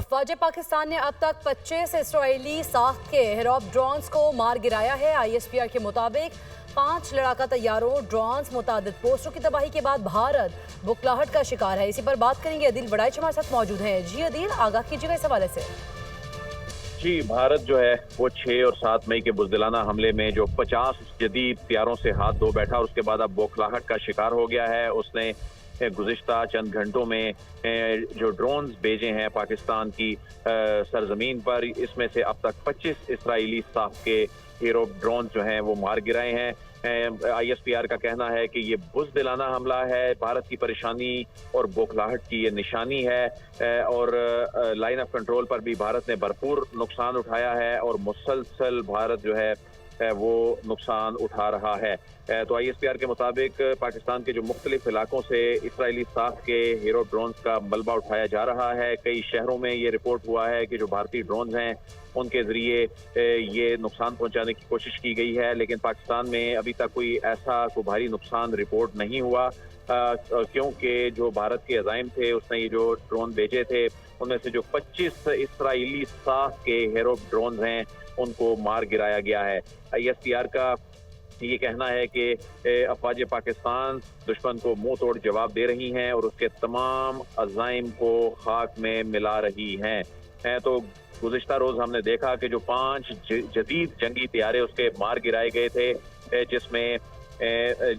अफवाज पाकिस्तान ने अब तक 25 इसराइली साख्त के हेरोप ड्रोन्स को मार गिराया है। ISPR के मुताबिक 5 लड़ाका तैयारों, ड्रोन्स, मुतादिद पोस्टों की तबाही के बाद भारत बुखलाहट का शिकार है। इसी पर बात करेंगे। अदिल वड़ाइच हमारे साथ मौजूद हैं। जी अदिल, आगाह कीजिएगा इस हवाले से। जी, भारत जो है वो 6 और 7 मई के बुज़दिलाना हमले में जो 50 जदीद तैयारों से हाथ धो बैठा और उसके बाद अब बौखलाहट का शिकार हो गया है। उसने गुज़िश्ता चंद घंटों में जो ड्रोन्स भेजे हैं पाकिस्तान की सरजमीन पर, इसमें से अब तक 25 इसराइली साख के हीरो ड्रोन जो हैं वो मार गिराए हैं। ISPR का कहना है कि ये बुज़दिलाना हमला है, भारत की परेशानी और बौखलाहट की ये निशानी है और लाइन ऑफ कंट्रोल पर भी भारत ने भरपूर नुकसान उठाया है और मुसलसल भारत जो है वो नुकसान उठा रहा है। तो ISPR के मुताबिक पाकिस्तान के जो मुख्तलिफ इलाकों से इसराइली साख के हीरो ड्रोन्स का मलबा उठाया जा रहा है। कई शहरों में ये रिपोर्ट हुआ है कि जो भारतीय ड्रोन्स हैं उनके ज़रिए ये नुकसान पहुंचाने की कोशिश की गई है, लेकिन पाकिस्तान में अभी तक कोई ऐसा कोई भारी नुकसान रिपोर्ट नहीं हुआ, क्योंकि जो भारत के अज़ाइम थे उसने ये जो ड्रोन भेजे थे उनमें से जो 25 इसराइली साख के हीरो ड्रोन हैं उनको मार गिराया गया है। ISPR का ये कहना है कि अफवाज पाकिस्तान दुश्मन को मुंह तोड़ जवाब दे रही हैं और उसके तमाम अज़ाइम को खाक में मिला रही हैं। तो गुज़िश्ता रोज़ हमने देखा कि जो 5 जदीद जंगी तैयारे उसके मार गिराए गए थे, जिसमें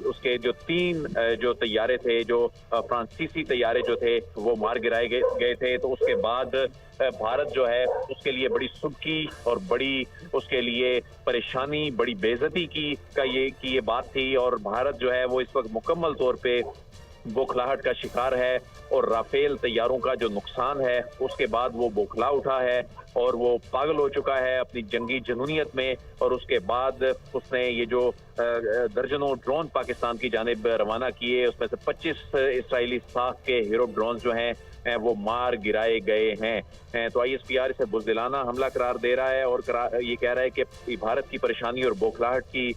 उसके जो 3 जो तैयारे थे, जो फ्रांसीसी तैयारे जो थे वो मार गिराए गए थे। तो उसके बाद भारत जो है उसके लिए बड़ी सुबकी और बड़ी उसके लिए परेशानी, बड़ी बेइज्जती की ये बात थी और भारत जो है वो इस वक्त मुकम्मल तौर पे बौखलाहट का शिकार है और राफेल तैयारों का जो नुकसान है उसके बाद वो बौखला उठा है और वो पागल हो चुका है अपनी जंगी जुनूनियत में। और उसके बाद उसने ये जो दर्जनों ड्रोन पाकिस्तान की जानिब रवाना किए, उसमें से 25 इसराइली साख के हीरो ड्रोन जो हैं वो मार गिराए गए हैं। तो ISPR इसे बुज़दिलाना हमला करार दे रहा है और ये कह रहा है कि भारत की परेशानी और बौखलाहट की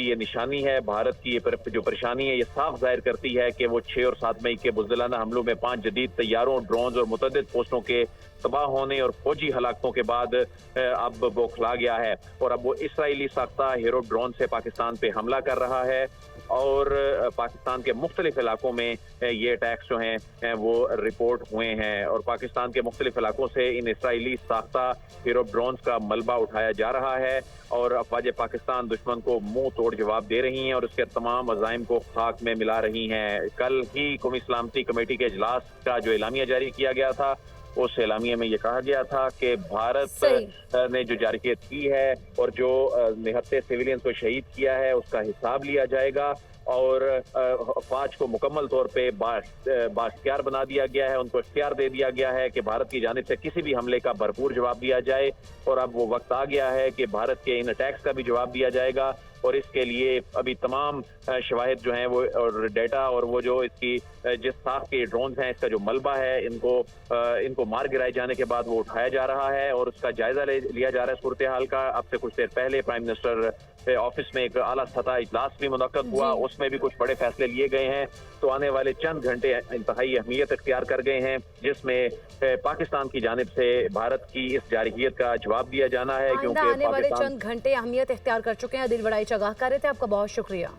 ये निशानी है। भारत की ये जो परेशानी है ये साफ जाहिर करती है कि वो 6 और 7 मई के बुज़दिलाना हमलों में 5 जदीद तैयारों, ड्रोन्स और मुतअद्दिद पोस्टों के तबाह होने और फौजी हलाकतों के बाद अब बौखला गया है और अब वो इसराइली साख्ता हीरो ड्रोन से पाकिस्तान पे हमला कर रहा है और पाकिस्तान के मुख्तलिफ इलाकों में ये अटैक्स जो हैं वो रिपोर्ट हुए हैं और पाकिस्तान के मुख्तलिफ इलाकों से इन इसराइली साख्ता हीरो ड्रोन्स का मलबा उठाया जा रहा है और अफवाज पाकिस्तान दुश्मन को मुंह तोड़ जवाब दे रही हैं और उसके तमाम अज़ाइम को खाक में मिला रही हैं। कल ही कौमी सलामती कमेटी के इजलास का जो एलामिया जारी किया गया था, उस एलामिया में ये कहा गया था कि भारत ने जो जारकियत की है और जो निहत्ते सिविलियंस को शहीद किया है उसका हिसाब लिया जाएगा और अफवाज को मुकम्मल तौर पे बाख्तियार बना दिया गया है। उनको इख्तियार दे दिया गया है कि भारत की जानिब से किसी भी हमले का भरपूर जवाब दिया जाए और अब वो वक्त आ गया है कि भारत के इन अटैक्स का भी जवाब दिया जाएगा और इसके लिए अभी तमाम शवाहिद जो हैं वो और डेटा और वो जो इसकी जिस साख के ड्रोन्स हैं इसका जो मलबा है इनको मार गिराए जाने के बाद वो उठाया जा रहा है और उसका जायजा लिया जा रहा है सूरत हाल का। अब से कुछ देर पहले प्राइम मिनिस्टर ऑफिस में एक आला सतह इजलास भी मुनक्कद हुआ, उसमें भी कुछ बड़े फैसले लिए गए हैं। तो आने वाले चंद घंटे इंतहाई अहमियत इख्तियार कर गए हैं जिसमें पाकिस्तान की जानिब से भारत की इस जारकियत का जवाब दिया जाना है, क्योंकि आने वाले चंद घंटे अहमियत इख्तियार कर चुके हैं। अदिल वड़ाइच आगाह कर रहे थे, आपका बहुत शुक्रिया।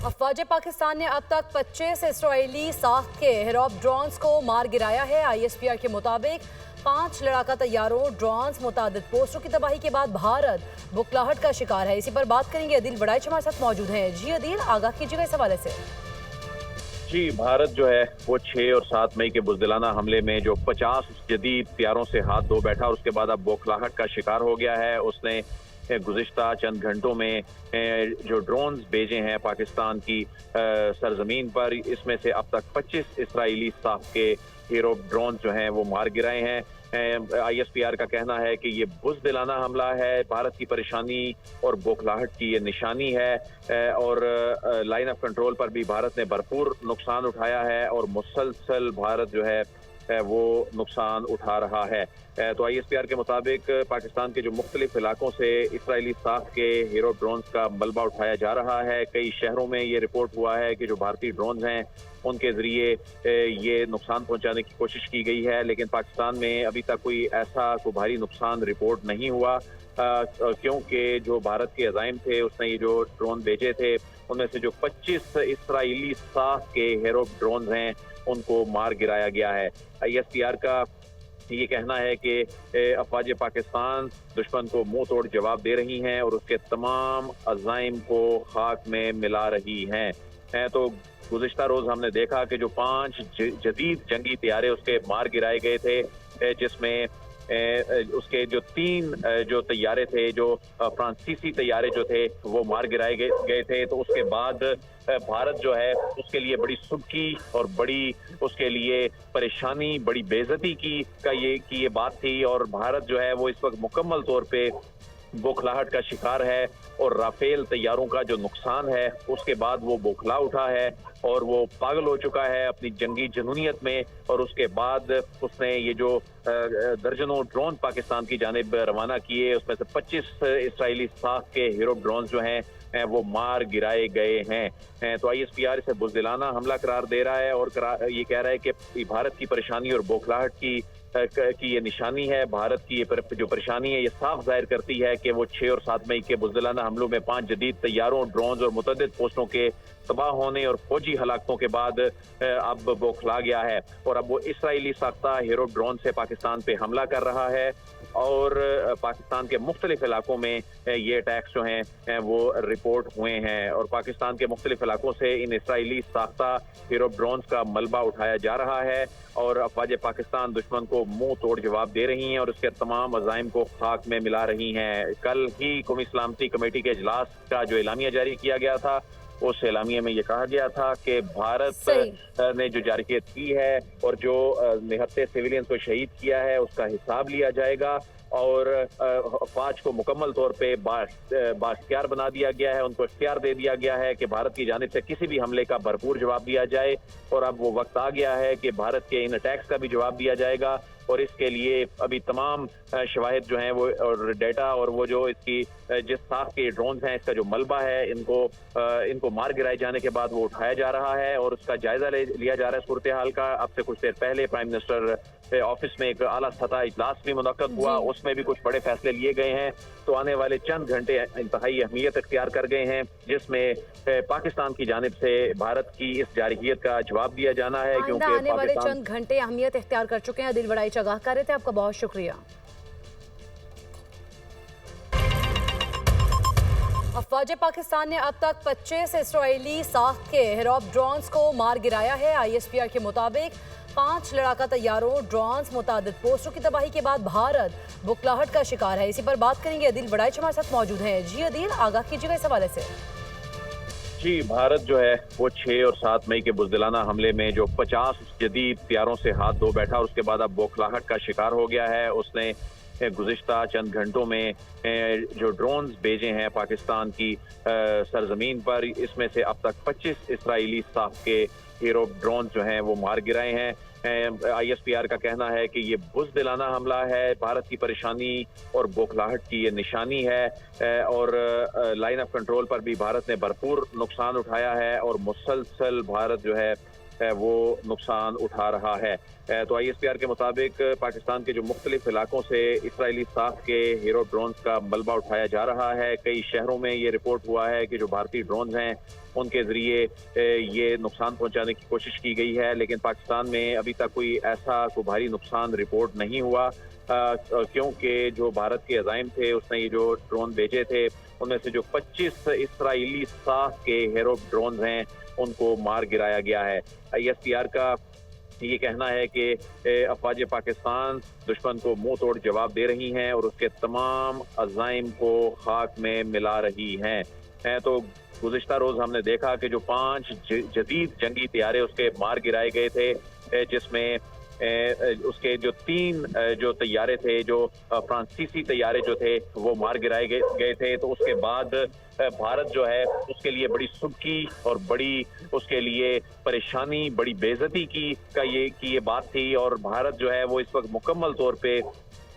अफवाज पाकिस्तान ने अब तक 25 इसराइली साख के हेरोप ड्रोन्स को मार गिराया है। ISPR के मुताबिक 5 लड़ाका तैयारों, ड्रोन्स, मुतादिद पोस्टों की तबाही के बाद भारत बुखलाहट का शिकार है। इसी पर बात करेंगे। अदिल वड़ाइच हमारे साथ मौजूद हैं। जी अदिल, आगाह कीजिएगा इस हवाले से। जी, भारत जो है वो 6 और 7 मई के बुज़दिलाना हमले में जो 50 जदीद तैयारों से हाथ धो बैठा और उसके बाद अब बौखलाहट का शिकार हो गया है। उसने गुज़िश्ता चंद घंटों में जो ड्रोन्स भेजे हैं पाकिस्तान की सरजमीन पर, इसमें से अब तक 25 इसराइली साख के हीरो ड्रोन जो हैं वो मार गिराए हैं। ISPR का कहना है कि ये बुज़दिलाना हमला है, भारत की परेशानी और बौखलाहट की ये निशानी है और लाइन ऑफ कंट्रोल पर भी भारत ने भरपूर नुकसान उठाया है और मुसलसल भारत जो है वो नुकसान उठा रहा है। तो ISPR के मुताबिक पाकिस्तान के जो मुख्तलिफ इलाकों से इसराइली साख के हीरो ड्रोन्स का मलबा उठाया जा रहा है। कई शहरों में ये रिपोर्ट हुआ है कि जो भारतीय ड्रोन्स हैं उनके ज़रिए ये नुकसान पहुंचाने की कोशिश की गई है, लेकिन पाकिस्तान में अभी तक कोई भारी नुकसान रिपोर्ट नहीं हुआ, क्योंकि जो भारत के अज़ाइम थे उसने ये जो ड्रोन भेजे थे उनमें से जो 25 इसराइली साख के हीरो ड्रोन्स हैं उनको मार गिराया गया है। ISPR का ये कहना है कि अफवाज पाकिस्तान दुश्मन को मुंह तोड़ जवाब दे रही हैं और उसके तमाम अज़ाइम को खाक में मिला रही हैं। तो गुज़िश्ता रोज़ हमने देखा कि जो 5 जदीद जंगी तैयारे उसके मार गिराए गए थे, जिसमें उसके जो 3 जो तैयारे थे, जो फ्रांसीसी तैयारे जो थे वो मार गिराए गए थे। तो उसके बाद भारत जो है उसके लिए बड़ी सुबकी और बड़ी उसके लिए परेशानी, बड़ी बेइज्जती की ये बात थी, और भारत जो है वो इस वक्त मुकम्मल तौर पे बौखलाहट का शिकार है और राफेल तैयारों का जो नुकसान है उसके बाद वो बौखला उठा है और वो पागल हो चुका है अपनी जंगी जुनूनियत में। और उसके बाद उसने ये जो दर्जनों ड्रोन पाकिस्तान की जानिब रवाना किए, उसमें से 25 इसराइली साख के हीरो ड्रोन जो हैं वो मार गिराए गए हैं। तो ISPR इसे बुज़दिलाना हमला करार दे रहा है और ये कह रहा है कि भारत की परेशानी और बौखलाहट की ये निशानी है। भारत की ये जो परेशानी है ये साफ जाहिर करती है कि वो 6 और 7 मई के बुज़दिलाना हमलों में 5 जदीद तैयारों, ड्रोन और मुतअद्दिद पोस्टों के तबाह होने और फौजी हलाकतों के बाद अब बौखला गया है और अब वो इसराइली साख्ता हीरो ड्रोन से पाकिस्तान पे हमला कर रहा है और पाकिस्तान के मुख्तलिफ इलाकों में ये अटैक्स जो हैं वो रिपोर्ट हुए हैं और पाकिस्तान के मुख्तलिफ इलाकों से इन इसराइली साख्ता हीरो ड्रोन्स का मलबा उठाया जा रहा है और अफवाज पाकिस्तान दुश्मन को मुंह तोड़ जवाब दे रही हैं और उसके तमाम अज़ाइम को खाक में मिला रही हैं। कल ही कौमी सलामती कमेटी के इजलास का जो एलामिया जारी किया गया था, उस एलामिया में ये कहा गया था कि भारत ने जो जारकियत की है और जो निहत्ते सिविलियंस को शहीद किया है उसका हिसाब लिया जाएगा और अफवाज को मुकम्मल तौर पे बाख्तियार बना दिया गया है। उनको इख्तियार दे दिया गया है कि भारत की जानिब से किसी भी हमले का भरपूर जवाब दिया जाए और अब वो वक्त आ गया है कि भारत के इन अटैक्स का भी जवाब दिया जाएगा और इसके लिए अभी तमाम शवाहिद जो हैं वो और डेटा और वो जो इसकी जिस साख के ड्रोन्स हैं इसका जो मलबा है इनको मार गिराए जाने के बाद वो उठाया जा रहा है और उसका जायजा लिया जा रहा है सूरत हाल का। अब से कुछ देर पहले प्राइम मिनिस्टर ऑफिस में एक आला सतह इजलास भी मुनक्कद हुआ, उसमें भी कुछ बड़े फैसले लिए गए हैं। तो आने वाले चंद घंटे इंतहाई अहमियत इख्तियार कर गए हैं जिसमें पाकिस्तान की जानिब से भारत की इस जारकियत का जवाब दिया जाना है, क्योंकि आने वाले चंद घंटे अहमियत इख्तियार कर चुके हैं। दिल बड़ाई चगाह कर रहे थे, आपका बहुत शुक्रिया। अफवाज पाकिस्तान ने अब तक 25 इसराइली साख के हिरॉप ड्रोन्स को मार गिराया है। ISPR के मुताबिक 5 लड़ाका तैयारों, ड्रोन्स, मुतादिद पोस्टों की तबाही के बाद भारत बुखलाहट का शिकार है। इसी पर बात करेंगे, अदिल बड़ाइच हमारे साथ मौजूद हैं। जी अदिल, आगाह कीजिएगा इस हवाले से। जी, भारत जो है वो 6 और 7 मई के बुज़दिलाना हमले में जो 50 जदीद तैयारों से हाथ धो बैठा और उसके बाद अब बौखलाहट का शिकार हो गया है। उसने गुज़िश्ता चंद घंटों में जो ड्रोन्स भेजे हैं पाकिस्तान की सरजमीन पर, इसमें से अब तक 25 इसराइली साख के हीरो ड्रोन जो हैं वो मार गिराए हैं। ISPR का कहना है कि ये बुज़दिलाना हमला है, भारत की परेशानी और बौखलाहट की ये निशानी है और लाइन ऑफ कंट्रोल पर भी भारत ने भरपूर नुकसान उठाया है और मुसलसल भारत जो है वो नुकसान उठा रहा है। तो ISPR के मुताबिक पाकिस्तान के जो मुख्तलिफ इलाकों से इसराइली साख के हीरो ड्रोन्स का मलबा उठाया जा रहा है। कई शहरों में ये रिपोर्ट हुआ है कि जो भारतीय ड्रोन्स हैं उनके ज़रिए ये नुकसान पहुंचाने की कोशिश की गई है, लेकिन पाकिस्तान में अभी तक कोई भारी नुकसान रिपोर्ट नहीं हुआ, क्योंकि जो भारत के अज़ाइम थे उसने ये जो ड्रोन भेजे थे उनमें से जो 25 इसराइली साख के हीरो ड्रोन्स हैं उनको मार गिराया गया है। ISPR का ये कहना है कि अफवाज पाकिस्तान दुश्मन को मुंह तोड़ जवाब दे रही हैं और उसके तमाम अज़ाइम को खाक में मिला रही हैं। तो गुज़िश्ता रोज़ हमने देखा कि जो 5 जदीद जंगी तैयारे उसके मार गिराए गए थे, जिसमें उसके जो 3 जो तैयारे थे, जो फ्रांसीसी तैयारे जो थे वो मार गिराए गए थे। तो उसके बाद भारत जो है उसके लिए बड़ी सुबकी और बड़ी उसके लिए परेशानी, बड़ी बेइज्जती की ये बात थी। और भारत जो है वो इस वक्त मुकम्मल तौर पे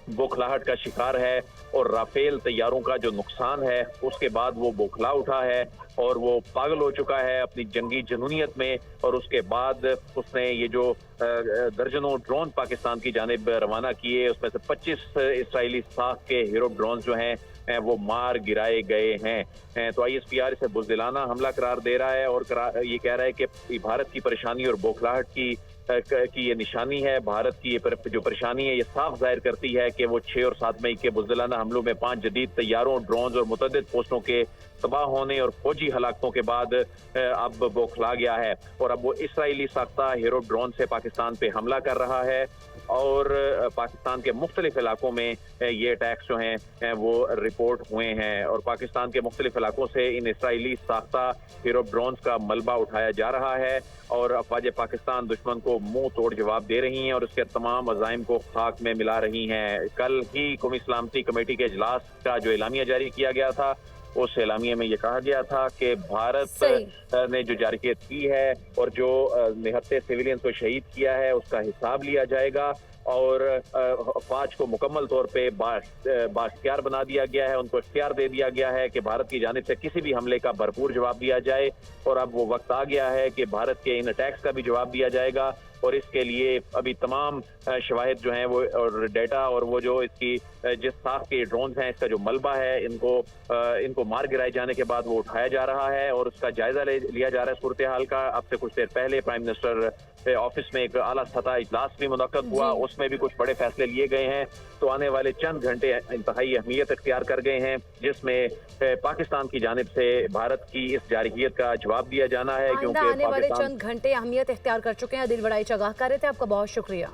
बौखलाहट का शिकार है और राफेल तैयारों का जो नुकसान है उसके बाद वो बौखला उठा है और वो पागल हो चुका है अपनी जंगी जुनूनियत में। और उसके बाद उसने ये जो दर्जनों ड्रोन पाकिस्तान की जानिब रवाना किए, उसमें से 25 इसराइली साख के हीरो ड्रोन जो हैं वो मार गिराए गए हैं। तो ISPR इसे बुज़दिलाना हमला करार दे रहा है और ये कह रहा है कि भारत की परेशानी और बौखलाहट की ये निशानी है। भारत की ये जो परेशानी है ये साफ जाहिर करती है कि वो 6 और 7 मई के बुज़दिलाना हमलों में 5 जदीद तैयारों, ड्रोन और मुतअद्दिद पोस्टों के तबाह होने और फौजी हलाकतों के बाद अब बौखला गया है और अब वो इसराइली साख्ता हीरो ड्रोन से पाकिस्तान पे हमला कर रहा है। और पाकिस्तान के मुख्तलिफ इलाकों में ये अटैक्स जो हैं वो रिपोर्ट हुए हैं और पाकिस्तान के मुख्तलिफ इलाकों से इन इसराइली साख्ता हीरो ड्रोन्स का मलबा उठाया जा रहा है और अफवाज पाकिस्तान दुश्मन को मुंह तोड़ जवाब दे रही हैं और उसके तमाम अज़ाइम को खाक में मिला रही हैं। कल ही कौमी सलामती कमेटी के इजलास का जो एलामिया जारी किया गया था उस एलामिया में ये कहा गया था कि भारत ने जो जारकियत की है और जो निहत्ते सिविलियंस को शहीद किया है उसका हिसाब लिया जाएगा और अफवाज को मुकम्मल तौर पे बाख्तियार बना दिया गया है। उनको इख्तियार दे दिया गया है कि भारत की जानिब से किसी भी हमले का भरपूर जवाब दिया जाए और अब वो वक्त आ गया है कि भारत के इन अटैक्स का भी जवाब दिया जाएगा। और इसके लिए अभी तमाम शवाहिद जो हैं वो और डेटा और वो जो इसकी जिस साख के ड्रोन्स हैं इसका जो मलबा है इनको मार गिराए जाने के बाद वो उठाया जा रहा है और उसका जायजा लिया जा रहा है सूरत हाल का। अब से कुछ देर पहले प्राइम मिनिस्टर ऑफिस में एक आला सतह इजलास भी मुनक्कद हुआ, उसमें भी कुछ बड़े फैसले लिए गए हैं। तो आने वाले चंद घंटे इंतहाई अहमियत इख्तियार कर गए हैं जिसमें पाकिस्तान की जानिब से भारत की इस जारकियत का जवाब दिया जाना है, क्योंकि आने वाले चंद घंटे अहमियत इख्तियार कर चुके हैं। दिल बड़ाई चगाह कर रहे थे, आपका बहुत शुक्रिया।